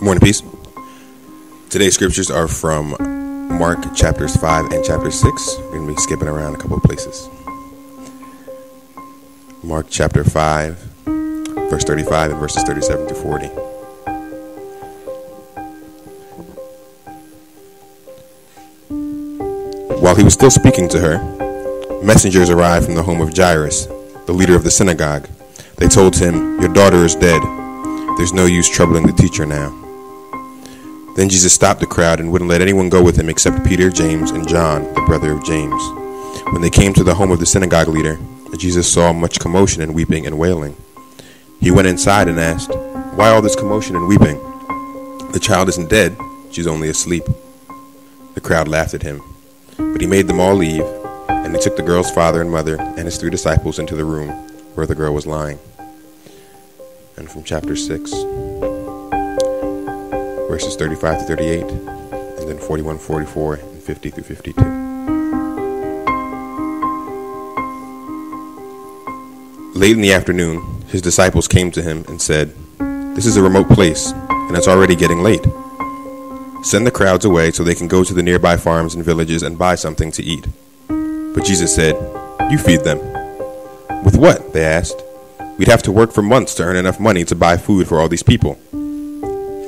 Morning, peace. Today's scriptures are from Mark chapters 5 and chapter 6. We're going to be skipping around a couple of places. Mark chapter 5, verse 35 and verses 37 to 40. While he was still speaking to her, messengers arrived from the home of Jairus, the leader of the synagogue. They told him, "Your daughter is dead. There's no use troubling the teacher now." Then Jesus stopped the crowd and wouldn't let anyone go with him except Peter, James, and John, the brother of James. When they came to the home of the synagogue leader, Jesus saw much commotion and weeping and wailing. He went inside and asked, "Why all this commotion and weeping? The child isn't dead, she's only asleep." The crowd laughed at him, but he made them all leave, and he took the girl's father and mother and his 3 disciples into the room where the girl was lying. And from chapter 6, verses 35 to 38, and then 41, 44, and 50 through 52. Late in the afternoon, his disciples came to him and said, "This is a remote place, and it's already getting late. Send the crowds away so they can go to the nearby farms and villages and buy something to eat." But Jesus said, "You feed them." "With what?" they asked. "We'd have to work for months to earn enough money to buy food for all these people."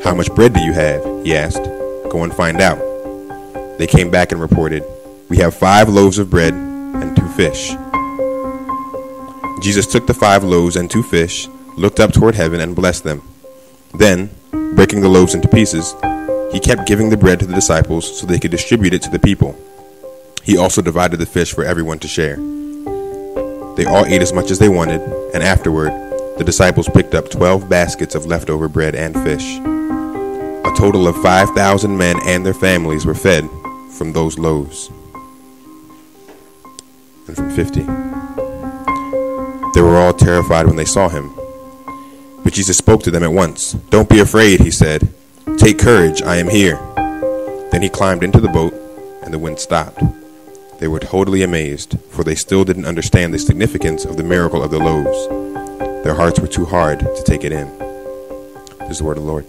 "How much bread do you have?" he asked. "Go and find out." They came back and reported, "We have 5 loaves of bread and 2 fish." Jesus took the 5 loaves and 2 fish, looked up toward heaven and blessed them. Then, breaking the loaves into pieces, he kept giving the bread to the disciples so they could distribute it to the people. He also divided the fish for everyone to share. They all ate as much as they wanted, and afterward, the disciples picked up 12 baskets of leftover bread and fish. A total of 5,000 men and their families were fed from those loaves. And from 50. They were all terrified when they saw him. But Jesus spoke to them at once. "Don't be afraid," he said. "Take courage, I am here." Then he climbed into the boat, and the wind stopped. They were totally amazed, for they still didn't understand the significance of the miracle of the loaves. Their hearts were too hard to take it in. This is the word of the Lord.